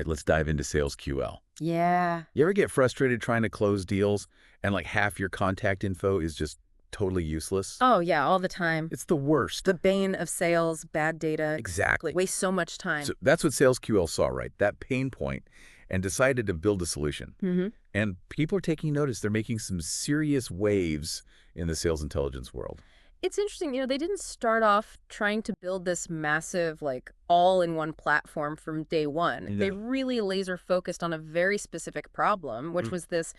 right, let's dive into sales QL. Yeah. You ever get frustrated trying to close deals and like half your contact info is just totally useless? Oh, yeah, all the time. It's the worst. The bane of sales, bad data. Exactly. Waste so much time. So that's what sales QL saw, right? That pain point, and decided to build a solution. Mm-hmm. And people are taking notice. They're making some serious waves in the sales intelligence world. It's interesting, they didn't start off trying to build this massive, all-in-one platform from day one. No. They really laser focused on a very specific problem, which was this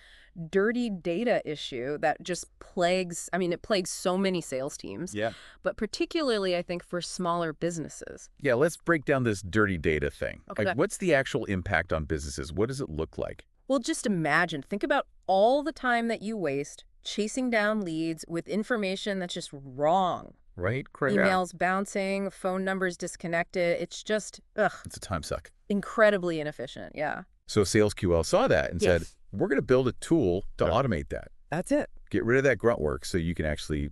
dirty data issue that just plagues, it plagues so many sales teams. Yeah. But particularly, I think, for smaller businesses. Yeah, let's break down this dirty data thing. Okay. Like, what's the actual impact on businesses? What does it look like? Well, just imagine, think about all the time that you waste chasing down leads with information that's just wrong. Right? Correct. Emails bouncing, phone numbers disconnected. It's just, It's a time suck. incredibly inefficient. Yeah. So Sales QL saw that and said, Yes. we're going to build a tool to automate that. That's it. Get rid of that grunt work so you can actually,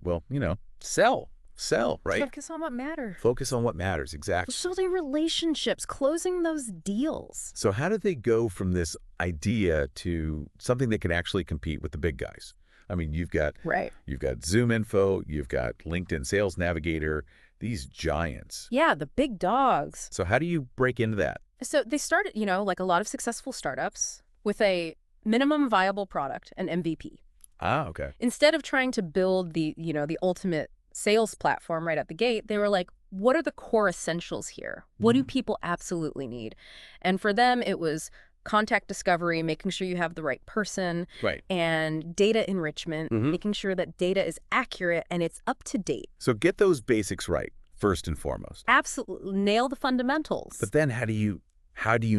sell. Sell, right? Focus on what matters. Focus on what matters, exactly. Building relationships, closing those deals. So how did they go from this idea to something that can actually compete with the big guys? You've got Zoom Info, you've got LinkedIn Sales Navigator, these giants. Yeah, the big dogs. So how do you break into that? So they started, like a lot of successful startups, with a minimum viable product, an MVP. Ah, okay. Instead of trying to build the ultimate sales platform right at the gate, they were like, what are the core essentials here? What do people absolutely need? And for them, it was contact discovery, making sure you have the right person, Right. and data enrichment, making sure that data is accurate and it's up to date. So get those basics right, first and foremost. Absolutely. Nail the fundamentals. But then how do you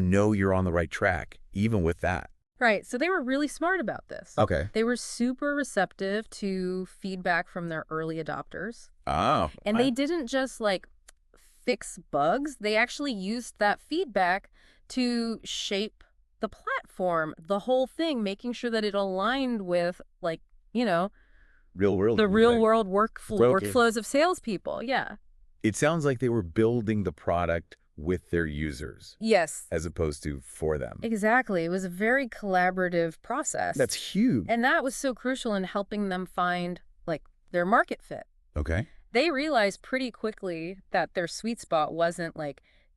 know you're on the right track, even with that? Right. So they were really smart about this. Okay. They were super receptive to feedback from their early adopters. Oh. And they didn't just fix bugs. They actually used that feedback to shape the platform, the whole thing, making sure that it aligned with real world. the real world workflows of salespeople. Yeah. It sounds like they were building the product with their users. Yes. As opposed to for them. Exactly. It was a very collaborative process. That's huge. And that was so crucial in helping them find their market fit. Okay. They realized pretty quickly that their sweet spot wasn't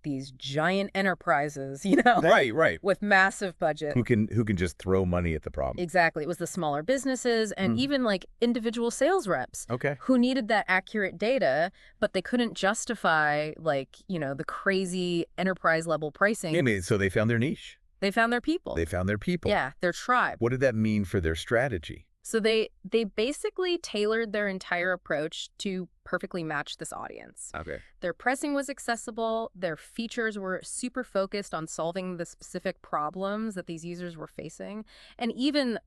these giant enterprises, Right. with massive budget. Who can just throw money at the problem. Exactly. It was the smaller businesses and even individual sales reps. Okay. Who needed that accurate data, but they couldn't justify the crazy enterprise level pricing. So they found their niche. They found their people. Yeah, their tribe. What did that mean for their strategy? So they basically tailored their entire approach to perfectly match this audience. Okay. Their pricing was accessible. Their features were super focused on solving the specific problems that these users were facing. And even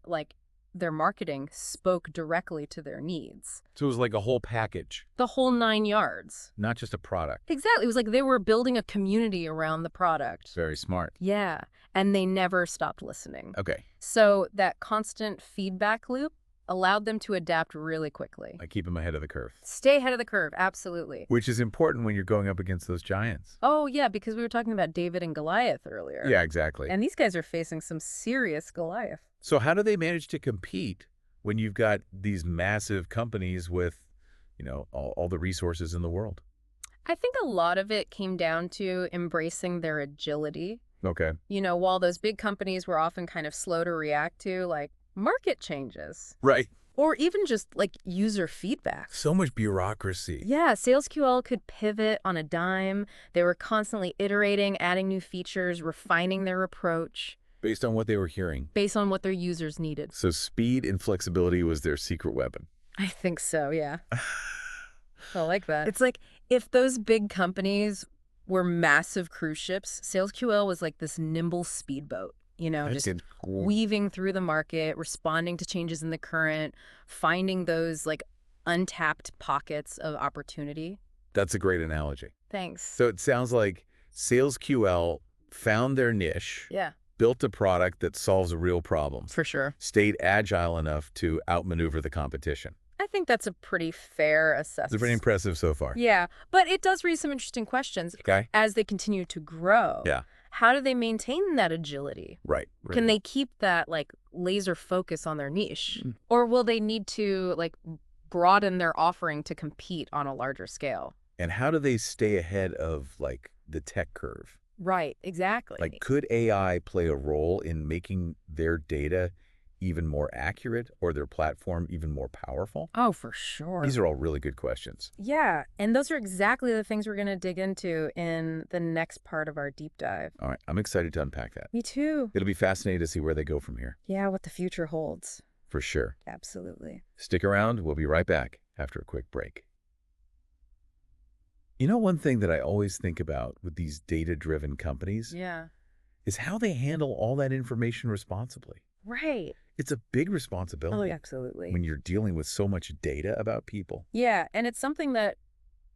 their marketing spoke directly to their needs. So it was like a whole package. The whole 9 yards. Not just a product. Exactly. It was like they were building a community around the product. Very smart. Yeah. And they never stopped listening. Okay. So that constant feedback loop allowed them to adapt really quickly. Keep them ahead of the curve. Stay ahead of the curve, absolutely. Which is important when you're going up against those giants. Oh, yeah, because we were talking about David and Goliath earlier. Yeah, exactly. And these guys are facing some serious Goliath. So how do they manage to compete when you've got these massive companies with, all the resources in the world? I think a lot of it came down to embracing their agility. Okay. While those big companies were often kind of slow to react to, market changes. Right. Or even just, user feedback. So much bureaucracy. Yeah, SalesQL could pivot on a dime. They were constantly iterating, adding new features, refining their approach. Based on what they were hearing. Based on what their users needed. So speed and flexibility was their secret weapon. I think so, yeah. I like that. It's if those big companies were massive cruise ships, SalesQL was this nimble speedboat, just weaving through the market, responding to changes in the current, finding those untapped pockets of opportunity. That's a great analogy. Thanks. So it sounds like SalesQL found their niche. Yeah. Built a product that solves a real problem. For sure. Stayed agile enough to outmaneuver the competition. I think that's a pretty fair assessment. It's pretty impressive so far. Yeah, but it does raise some interesting questions Okay. as they continue to grow. Yeah. how do they maintain that agility? Right. Can they keep that like laser focus on their niche? Or will they need to like broaden their offering to compete on a larger scale? And how do they stay ahead of like the tech curve? Right, exactly. Like, could AI play a role in making their data even more accurate or their platform even more powerful? Oh, for sure. These are all really good questions. Yeah, and those are exactly the things we're going to dig into in the next part of our deep dive. All right, I'm excited to unpack that. Me too. It'll be fascinating to see where they go from here. Yeah, what the future holds. For sure. Absolutely. Stick around. We'll be right back after a quick break. You know, one thing that I always think about with these data-driven companies is how they handle all that information responsibly. Right. It's a big responsibility. Oh, absolutely. When you're dealing with so much data about people. Yeah, and it's something that,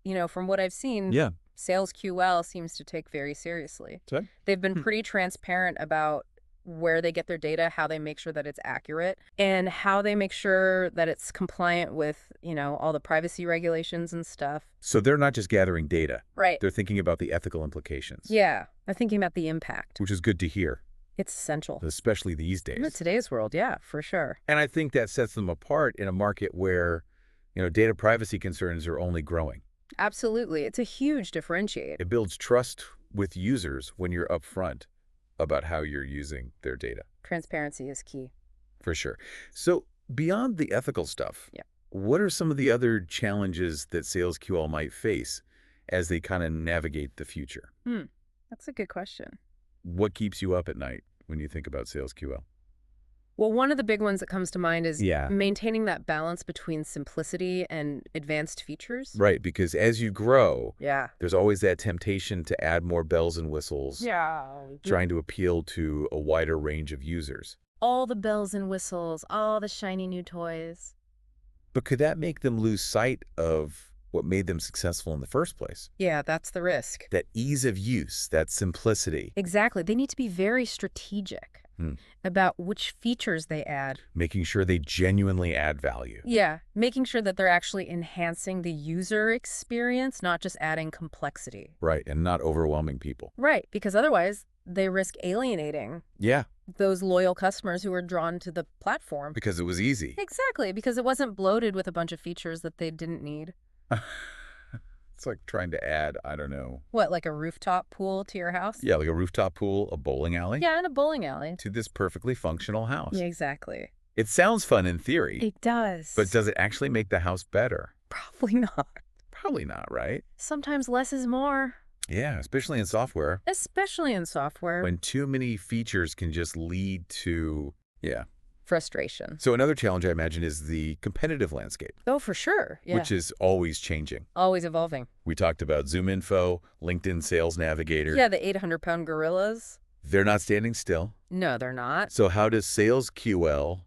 you know, from what I've seen, Sales QL seems to take very seriously. Okay. They've been pretty transparent about where they get their data, how they make sure that it's accurate, and how they make sure that it's compliant with, you know, all the privacy regulations and stuff. So they're not just gathering data. Right. They're thinking about the ethical implications. Yeah. They're thinking about the impact. Which is good to hear. It's essential. Especially these days. In today's world, yeah, for sure. And I think that sets them apart in a market where, you know, data privacy concerns are only growing. Absolutely. It's a huge differentiator. It builds trust with users when you're upfront about how you're using their data. Transparency is key. For sure. So beyond the ethical stuff, what are some of the other challenges that Sales QL might face as they kind of navigate the future? That's a good question. What keeps you up at night when you think about Sales QL? Well, one of the big ones that comes to mind is maintaining that balance between simplicity and advanced features. Right, because as you grow, there's always that temptation to add more bells and whistles, trying to appeal to a wider range of users. All the bells and whistles, all the shiny new toys. But could that make them lose sight of what made them successful in the first place? Yeah, that's the risk. That ease of use, that simplicity. Exactly. They need to be very strategic about which features they add. Making sure they genuinely add value. Yeah, making sure that they're actually enhancing the user experience, not just adding complexity. Right, and not overwhelming people. Right, because otherwise they risk alienating those loyal customers who are drawn to the platform. Because it was easy. Exactly, because it wasn't bloated with a bunch of features that they didn't need. It's like trying to add, I don't know. What, like a rooftop pool to your house? Yeah, like a rooftop pool, a bowling alley? Yeah, and a bowling alley. To this perfectly functional house. Yeah, exactly. It sounds fun in theory. It does. But does it actually make the house better? Probably not. Probably not, right? Sometimes less is more. Yeah, especially in software. Especially in software. When too many features can just lead to, frustration. So another challenge I imagine is the competitive landscape. Oh, for sure. Yeah. Which is always changing. Always evolving. We talked about Zoom Info, LinkedIn Sales Navigator. Yeah, the 800-pound gorillas. They're not standing still. No, they're not. So how does Sales QL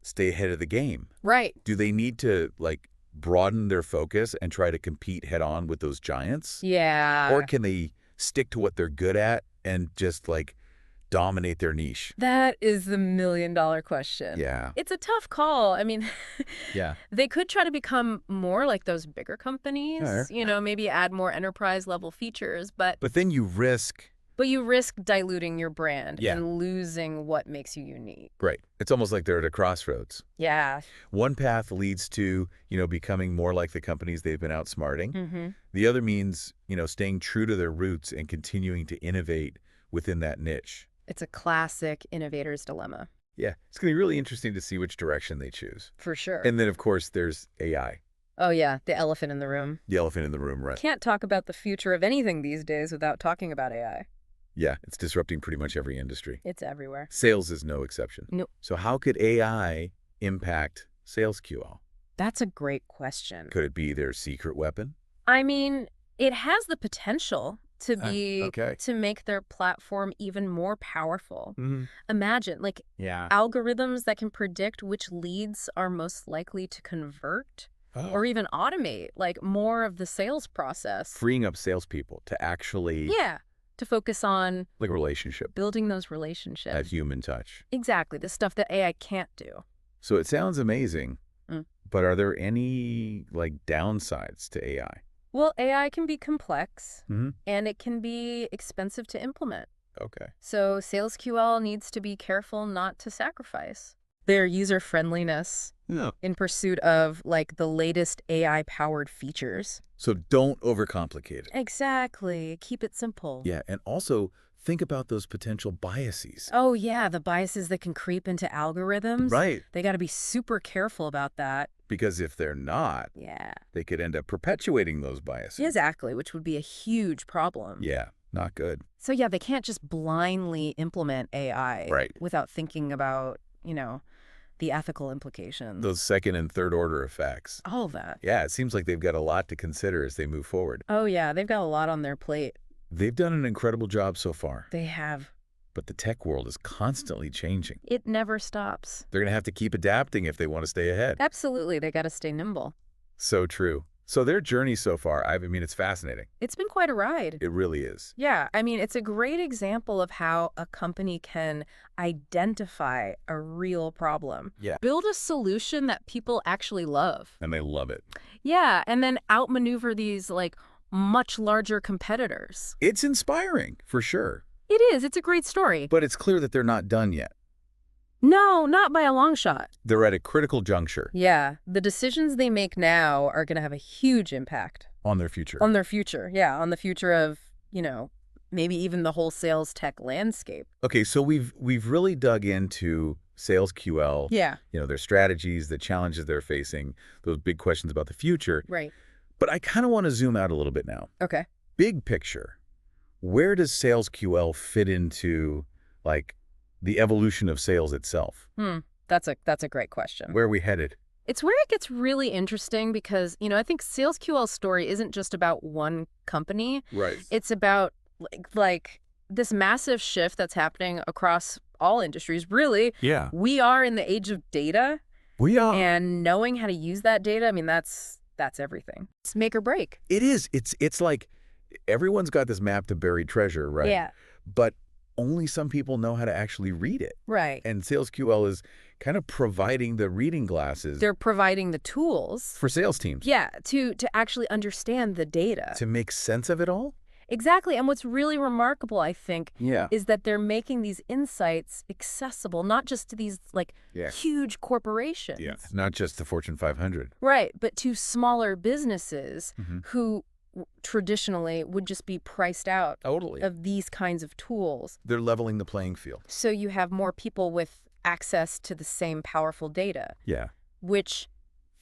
stay ahead of the game? Right. Do they need to, like, broaden their focus and try to compete head-on with those giants? Yeah. Or can they stick to what they're good at and just, like, dominate their niche? That is the million-dollar question. Yeah. It's a tough call. I mean, they could try to become more like those bigger companies, you know, maybe add more enterprise-level features, but then you risk... But you risk diluting your brand and losing what makes you unique. Right. It's almost like they're at a crossroads. Yeah. One path leads to, you know, becoming more like the companies they've been outsmarting. The other means, you know, staying true to their roots and continuing to innovate within that niche. It's a classic innovator's dilemma. Yeah. It's going to be really interesting to see which direction they choose. For sure. And then, of course, there's AI. Oh, yeah. The elephant in the room. The elephant in the room, right. Can't talk about the future of anything these days without talking about AI. Yeah, it's disrupting pretty much every industry. It's everywhere. Sales is no exception. Nope. So how could AI impact Sales QL? That's a great question. Could it be their secret weapon? I mean, it has the potential to be to make their platform even more powerful. Imagine, like, algorithms that can predict which leads are most likely to convert. Or even automate, like, more of the sales process. Freeing up salespeople to actually... to focus on... Like a relationship. Building those relationships. That human touch. Exactly. The stuff that AI can't do. So it sounds amazing, but are there any, like, downsides to AI? Well, AI can be complex, and it can be expensive to implement. Okay. So SalesQL needs to be careful not to sacrifice their user friendliness in pursuit of like the latest AI-powered features. So don't overcomplicate it. Exactly. Keep it simple. Yeah, and also think about those potential biases. Oh, yeah, the biases that can creep into algorithms. Right. They got to be super careful about that. Because if they're not, they could end up perpetuating those biases. Exactly, which would be a huge problem. Yeah, not good. So yeah, they can't just blindly implement AI without thinking about, the ethical implications. Those second and third order effects. All of that. Yeah, it seems like they've got a lot to consider as they move forward. Oh yeah, they've got a lot on their plate. They've done an incredible job so far. They have. But the tech world is constantly changing. It never stops. They're going to have to keep adapting if they want to stay ahead. Absolutely. They got to stay nimble. So true. So their journey so far, I mean, it's fascinating. It's been quite a ride. It really is. Yeah. I mean, it's a great example of how a company can identify a real problem. Yeah. Build a solution that people actually love. And they love it. Yeah. And then outmaneuver these, like, much larger competitors. It's inspiring, for sure. It is. It's a great story. But it's clear that they're not done yet. No, not by a long shot. They're at a critical juncture. Yeah. The decisions they make now are going to have a huge impact. On their future. On their future, yeah. On the future of, maybe even the whole sales tech landscape. Okay, so we've really dug into SalesQL. Yeah. Their strategies, the challenges they're facing, those big questions about the future. Right. But I kind of want to zoom out a little bit now. Okay. Big picture. Where does SalesQL fit into, like, the evolution of sales itself? That's a great question. Where are we headed? It's where it gets really interesting because, I think SalesQL's story isn't just about one company. Right. It's about, like this massive shift that's happening across all industries, really. Yeah. We are in the age of data. We are. And knowing how to use that data, I mean, that's everything. It's make or break. It is. It's like everyone's got this map to buried treasure, right? Yeah. But only some people know how to actually read it. Right. And SalesQL is kind of providing the reading glasses. They're providing the tools. For sales teams. Yeah, to actually understand the data. To make sense of it all? Exactly. And what's really remarkable, I think, Yeah. is that they're making these insights accessible, not just to these, huge corporations. Yeah. Not just the Fortune 500. Right, but to smaller businesses who traditionally would just be priced out of these kinds of tools. They're leveling the playing field. So you have more people with access to the same powerful data. Yeah. Which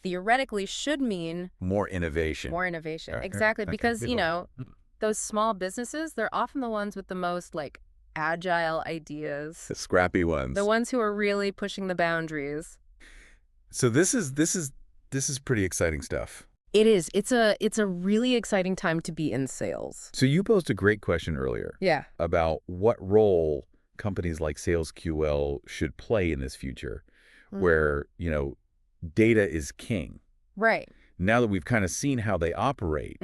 theoretically should mean more innovation. More innovation. Exactly. Because, those small businesses, they're often the ones with the most, agile ideas. The scrappy ones. The ones who are really pushing the boundaries. So this is pretty exciting stuff. It is. It's a really exciting time to be in sales. So you posed a great question earlier. Yeah. About what role companies like SalesQL should play in this future where, data is king. Right. Now that we've kind of seen how they operate,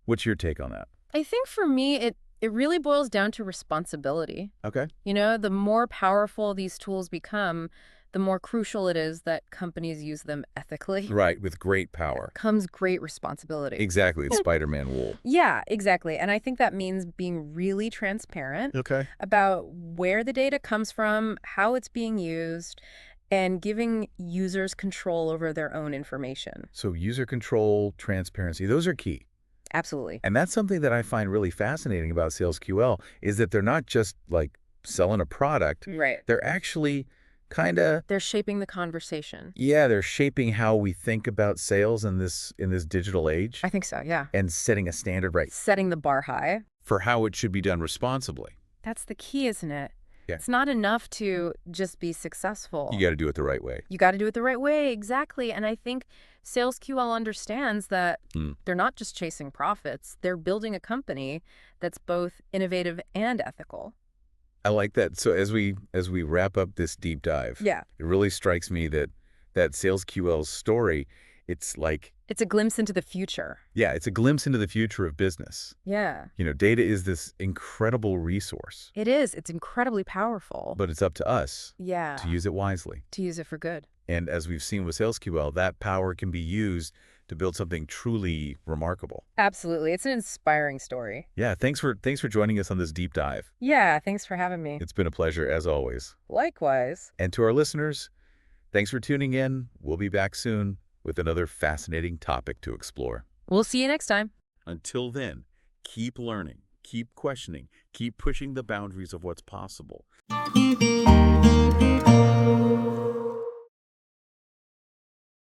what's your take on that? I think for me, it really boils down to responsibility. Okay. The more powerful these tools become, the more crucial it is that companies use them ethically. Right, with great power. Comes great responsibility. Exactly, it's Spider-Man wool. Yeah, exactly. And I think that means being really transparent about where the data comes from, how it's being used, and giving users control over their own information. So user control, transparency, those are key. Absolutely. And that's something that I find really fascinating about SalesQL is that they're not just selling a product. Right. They're actually they're shaping the conversation. Yeah, they're shaping how we think about sales in this digital age. I think so, yeah. And setting a standard, right? Setting the bar high. For how it should be done responsibly. That's the key, isn't it? Yeah. It's not enough to just be successful. You got to do it the right way. You got to do it the right way, exactly. And I think SalesQL understands that they're not just chasing profits. They're building a company that's both innovative and ethical. I like that. So as we wrap up this deep dive, it really strikes me that SalesQL's story, it's a glimpse into the future. Yeah, it's a glimpse into the future of business. Yeah. Data is this incredible resource. It is. It's incredibly powerful. But it's up to us to use it wisely. To use it for good. And as we've seen with SalesQL, that power can be used to build something truly remarkable. Absolutely. It's an inspiring story. Yeah, thanks for joining us on this deep dive. Yeah, thanks for having me. It's been a pleasure, as always. Likewise. And to our listeners, thanks for tuning in. We'll be back soon with another fascinating topic to explore. We'll see you next time. Until then, keep learning, keep questioning, keep pushing the boundaries of what's possible.